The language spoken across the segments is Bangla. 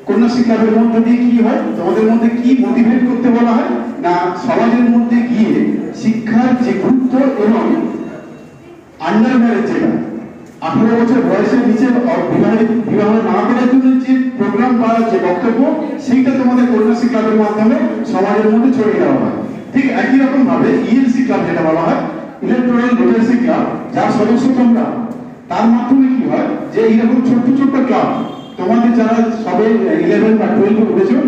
কন্যাশ্রী ক্লাবের মধ্যে দিয়ে কি হয়, তোমাদের মধ্যে কি মোটিভেট করতে বলা হয় না, সমাজের মধ্যে গিয়ে শিক্ষার যে গুরুত্ব এবং আন্ডার ম্যারেজ, যেটা 18 বছর বয়সের নিচে বিবাহ না করার জন্য যে প্রোগ্রাম বা যে বক্তব্য, সেইটা তোমাদের কন্যাশ্রী ক্লাবের মাধ্যমে সমাজের মধ্যে ছড়িয়ে দেওয়া হয়। ঠিক একই রকম ভাবে ইএলসি ক্লাব, যেটা বলা হয় ইলেকট্রাল লিটারেসি ক্লাব, যার সদস্য তোমরা, তার মাধ্যমে কি হয় যে এইরকম ছোট্ট ছোট্ট ক্লাব, তোমাদের যারা সবে 11 বা 12 উঠেছো,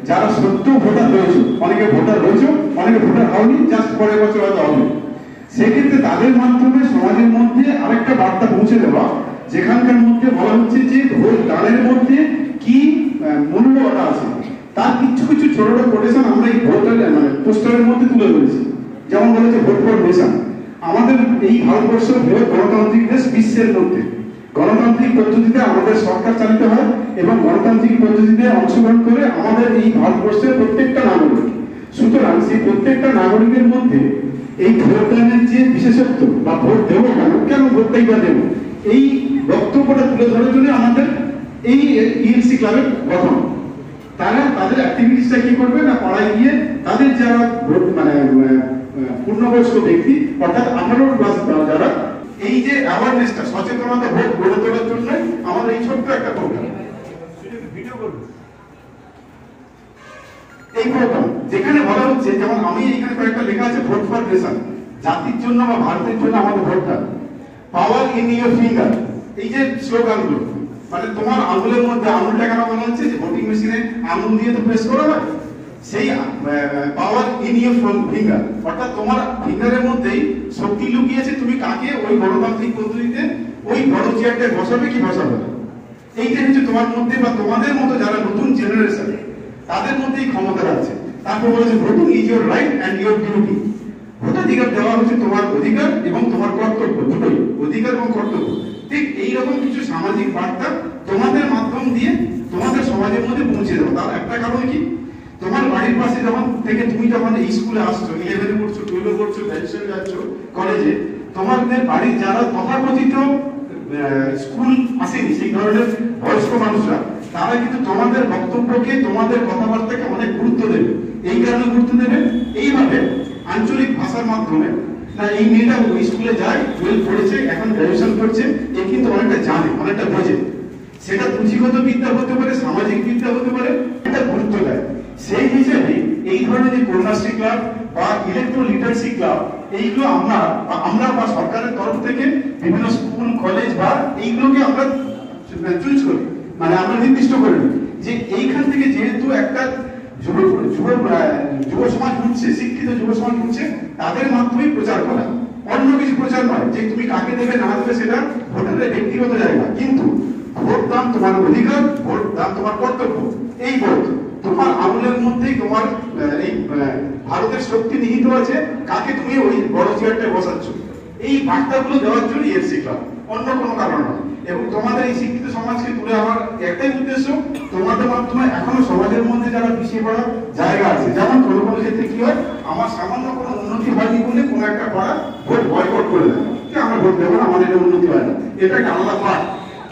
যারা সত্য ভোটার রয়েছে, অনেকে ভোটার রয়েছে, অনেকে ভোটার হয়নি, জাস্ট পরের বছর হয়তো হবে, সেক্ষেত্রে তাদের মাধ্যমে সমাজের মধ্যে আরেকটা বার্তা পৌঁছে দেওয়া, যেখানকার মধ্যে বলা হচ্ছে যে ভোট দানের মধ্যে কি মূল্যটা আছে, তার কিছু কিছু ছোট ছোট কোটেশন আমরা এই ভোটার পোস্টারের মধ্যে তুলে ধরেছি। যেমন বলেছে ভোট ফর নেশন, আমাদের এই ভারতবর্ষ বৃহৎ গণতান্ত্রিক দেশ, বিশ্বের মধ্যে গণতান্ত্রিক পদ্ধতিতে আমাদের সরকার চালিত হয় এবং গণতান্ত্রিক পদ্ধতিতে অংশগ্রহণ করে আমাদের এই ভারতবর্ষের প্রত্যেকটা নাগরিক। সুতরাং সেই প্রত্যেকটা নাগরিকের মধ্যে এই ভোটদানের যে বিশেষত্ব বা ভোট দেবো কেন ভোটটাই বা দেবো, এই বক্তব্যটা তুলে ধরার জন্য আমাদের এই ইএলসি ক্লাবের গঠন। তারা তাদের অ্যাক্টিভিটিসটা কি করবে না, পাড়ায় গিয়ে তাদের যারা ভোট পূর্ণবয়স্ক ব্যক্তি অর্থাৎ 18+ যারা, এই যে অ্যাওয়ারনেসটা, সচেতনতা ভোট গড়ে তোলার জন্য আমাদের এই ছোট্ট একটা প্রোগ্রাম, ভিডিও করব এই প্রোগ্রাম, যেখানে বলা হচ্ছে, যেমন আমি এখানে কয়েকটা লেখা আছে, ভোট ফর নেশন, জাতির জন্য বা ভারতের জন্য আমাদের ভোটটা, পাওয়ার ইন ইউর ফিঙ্গার, এই যে স্লোগানগুলো, মানে তোমার আঙুলের মধ্যে, আঙুলটা কেন বলা হচ্ছে যে ভোটিং মেশিনে আঙুল দিয়ে তো প্রেস করা হয়, সেই পাওয়ার ইন ইউর ফিঙ্গার, অর্থাৎ তোমার ফিঙ্গারের মধ্যেই শক্তি লুকিয়েছে, তুমি কাকে ওই গণতান্ত্রিক পদ্ধতিতে ওই বড় চেয়ারটায় বসাবে কি বসাবে, এইটা হচ্ছে তোমার মধ্যে বা তোমাদের মতো যারা নতুন জেনারেশন, তাদের মধ্যেই ক্ষমতা আছে। তারপর বলেছে voting is your right and your duty, ভোটাধিকার দেওয়া হচ্ছে তোমার অধিকার এবং তোমার কর্তব্য, দুটোই, অধিকার এবং কর্তব্য। ঠিক এইরকম কিছু সামাজিক বার্তা তোমাদের মাধ্যম দিয়ে তোমাদের সমাজের মধ্যে পৌঁছে দেবো। তার একটা কারণ কি, তোমার বাড়ির পাশে যখন থেকে তুমি যখন এই স্কুলে আসছো, 11 পড়ছো, 12 পড়ছো, গ্র্যাজুয়েশন যাচ্ছ কলেজে, তোমাদের বাড়ির যারা তথাকথিত স্কুল আসেনি, সেই ধরনের বয়স্ক মানুষরা, তারা কিন্তু তোমাদের বক্তব্যকে, তোমাদের কথাবার্তাকে অনেক গুরুত্ব দেবে। এই কারণে গুরুত্ব দেবে, এইভাবে আঞ্চলিক ভাষার মাধ্যমে, না এই মেয়েটা ওই স্কুলে যায়, 12 পড়েছে, এখন গ্র্যাজুয়েশন করছে, এ কিন্তু অনেকটা জানে, অনেকটা বোঝে, সেটা পুঁথিগত বিদ্যা হতে পারে, সামাজিক বিদ্যা হতে পারে, এটা গুরুত্ব দেয়। সেই হিসেবে এই ধরনের যে কন্যাশ্রী ক্লাব বা ইলেকট্রো লিটারেসি ক্লাব, এইগুলো আমরা বা সরকারের তরফ থেকে বিভিন্ন স্কুল, কলেজ বা এইগুলোকে আমরা চুজ করি, মানে আমরা নির্দিষ্ট করে নিই যে এইখান থেকে যেহেতু একটা যুব সমাজ উঠছে, শিক্ষিত যুব সমাজ উঠছে, তাদের মাধ্যমেই প্রচার করা, অন্য কিছু প্রচার নয় যে তুমি কাকে দেবে না দেবে সেটা ভোটারের ব্যক্তিগত জায়গা, কিন্তু ভোট দান তোমার অধিকার, ভোট দান তোমার কর্তব্য। এই ভোট তোমার আঙুলের মধ্যেই তোমার এই ভারতের শক্তি নিহিত আছে, কাকে তুমি ওই বড় চেয়ারটায় বসাচ্ছ, এই বার্তাগুলো দেওয়ার জন্য ইএলসি ক্লাব, অন্য কোনো কারণ নয়। এবং তোমাদের এই শিক্ষিত সমাজকে তুলে আমার একটাই উদ্দেশ্য, তোমাদের মাধ্যমে এখনো সমাজের মধ্যে যারা পিছিয়ে পড়া জায়গা আছে, যেমন কোনো কোনো ক্ষেত্রে কি হয়, আমার সামান্য কোনো উন্নতি হয়নি বলে কোনো একটা পাড়া ভোট বয়কট করে দেয়, যে আমরা ভোট দেবো না, আমাদের এটা উন্নতি হয় না, এটা একটা আলাদা পাঠ।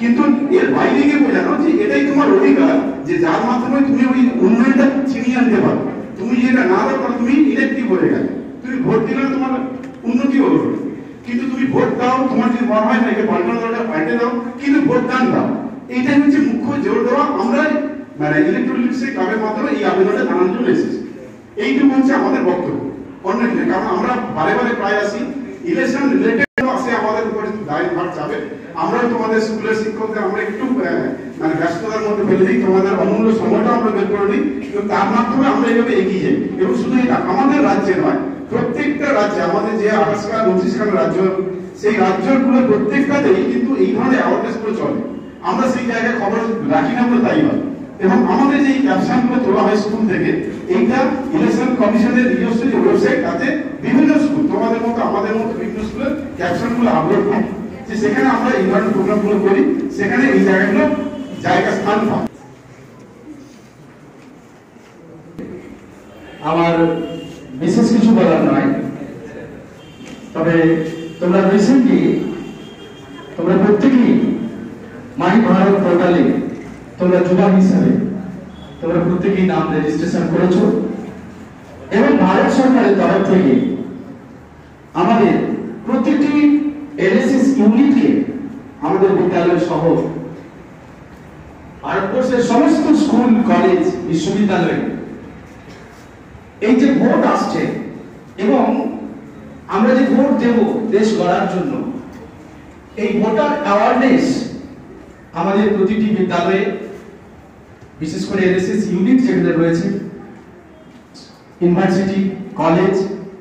কিন্তু এর বাইরে গিয়ে বোঝানো যে এটাই তোমার অধিকার, যে যার মাধ্যমে তুমি ওই উন্নয়নটা ছিনিয়ে আনতে পারো। তুমি যেটা না পারো, তুমি ইলেকটিভ হয়ে গেলে, তুমি ভোট দিলে তোমার উন্নতি হলো, কিন্তু তুমি ভোট দাও, তোমার যদি মনে হয় না একে পাল্টানোটা পাল্টে দাও, কিন্তু ভোট দান দাও, এইটাই হচ্ছে মুখ্য জোর দেওয়া। আমরা মানে ইলেকট্রোলিটারেসি ক্লাবের মাধ্যমে এই আবেদনটা জানানোর জন্য এসেছি। এইটুকু হচ্ছে আমাদের বক্তব্য, অন্য কিছু, কারণ আমরা বারে বারে প্রায় আসি, ইলেকশন রিলেটেড আসে, আমাদের উপরে দায়ভার যাবে, আমরা তোমাদের স্কুলের শিক্ষকদের আমরা একটু মানে ব্যস্ততার মধ্যে ফেলে দিই, তোমাদের অমূল্য সময়টা আমরা বের করে দিই, কিন্তু তার মাধ্যমে আমরা এইভাবে এগিয়ে যাই। এবং শুধু এটা আমাদের রাজ্যে নয়, প্রত্যেকটা রাজ্যে, আমাদের যে 28খানা রাজ্য, সেই রাজ্যগুলো প্রত্যেকটাতেই কিন্তু এই ধরনের অ্যাওয়ারনেস গুলো চলে। আমরা সেই জায়গায় খবর রাখি না বলে তাই হয়। এবং আমাদের যে ক্যাপশন গুলো তোলা হয় স্কুল থেকে, এইটা ইলেকশন কমিশনের নিজস্ব যে ওয়েবসাইট, তাতে বিভিন্ন স্কুল, তোমাদের মতো আমাদের মতো বিভিন্ন স্কুলের ক্যাপশন গুলো আপলোড হয়, যে সেখানে আমরা এই ধরনের প্রোগ্রাম গুলো করি, সেখানে এই জায়গাগুলো স্থান পায়। আমার বিশেষ কিছু বলার নয়, তবে তোমরা রিসেন্টলি তোমরা প্রত্যেকেই মাই ভারত পোর্টালে তোমরা যুবা হিসাবে তোমরা প্রত্যেকেই নাম রেজিস্ট্রেশন করেছো এবং ভারত সরকারের তরফ থেকে আমাদের প্রতিটি এনএসএস ইউনিটকে আমাদের বিদ্যালয় সহ ভারতবর্ষের সমস্ত স্কুল কলেজ বিশ্ববিদ্যালয়ে এই যে ভোট আসছে এবং আমরা যে ভোট দেব দেশ গড়ার জন্য, এই ভোটার অ্যাওয়ারনেস আমাদের প্রতিটি বিদ্যালয়ে, বিশেষ করে এনএসএস ইউনিট যেখানে রয়েছে, ইউনিভার্সিটি, কলেজ,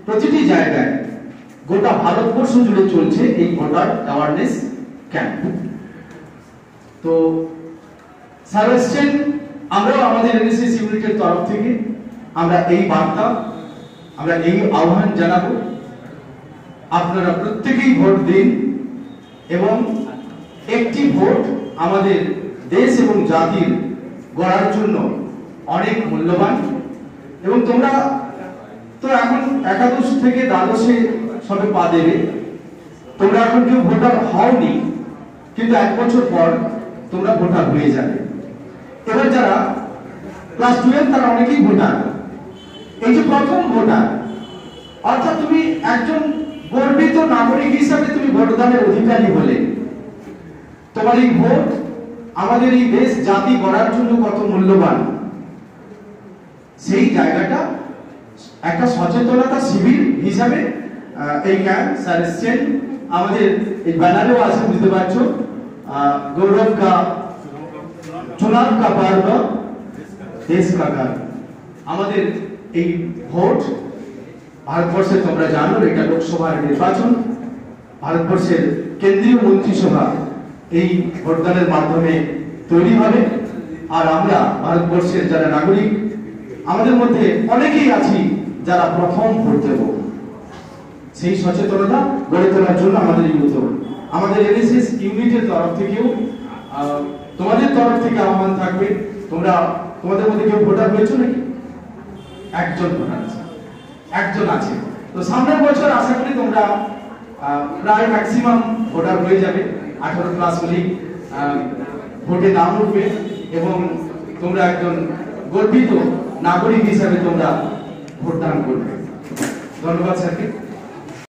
প্রতিটি জায়গায় গোটা ভারতবর্ষ জুড়ে চলছে এই ভোটার অ্যাওয়ারনেস ক্যাম্প। তো স্যার এসছেন, আমরাও আমাদের এনএসএস ইউনিটের তরফ থেকে আমরা এই বার্তা, আমরা এই আহ্বান জানাবো, আপনারা প্রত্যেকেই ভোট দিন এবং একটি ভোট আমাদের দেশ এবং জাতির গড়ার জন্য অনেক মূল্যবান। এবং তোমরা তো এখন একাদশ থেকে দ্বাদশে সবে পা দেবে, তোমরা এখন কেউ ভোটার হওনি, কিন্তু 1 বছর পর তোমরা ভোটার হয়ে যাবে। এবার যারা ক্লাস 12 তারা অনেকেই ভোটার, এই যে প্রথম ভোটার, অর্থাৎ তুমি একজন গর্বিত নাগরিক হিসাবে তুমি ভোটদানের অধিকারী হলে, তোমার এই ভোট আমাদের এই দেশ জাতি গড়ার জন্য কত মূল্যবান, সেই জায়গাটা একটা সচেতনতা শিবির হিসাবে এই ক্যাম্প স্যার এসছেন। আমাদের এই ব্যানারেও আছে, বুঝতে পারছো, গৌরব কা চুনাব কা पर्व দেশ কা গান। আমাদের এই ভোট ভারতবর্ষে, তোমরা জানো এটা লোকসভার নির্বাচন, ভারতবর্ষের কেন্দ্রীয় মন্ত্রিসভা এই ভোটদানের মাধ্যমে তৈরি হবে। আর আমরা ভারতবর্ষের যারা নাগরিক, আমাদের মধ্যে অনেকেই আছি যারা প্রথম ভোট দেব, সেই সচেতনতা গড়ে তোলার জন্য আমাদের এই উদ্যোগ। আমাদের এনএসএস ইউনিটের তরফ থেকেও তোমাদের তরফ থেকে আহ্বান থাকবে, তোমরা তোমাদের মধ্যে কেউ ভোটার হয়েছো নাকি? একজন ভোটার আছে, একজন আছে। তো সামনের বছর আশা করি তোমরা প্রায় ম্যাক্সিমাম ভোটার হয়ে যাবে, 18 প্লাস হলেই ভোটে নাম উঠবে এবং তোমরা একজন গর্বিত নাগরিক হিসাবে তোমরা ভোটদান করবে। ধন্যবাদ স্যারকে।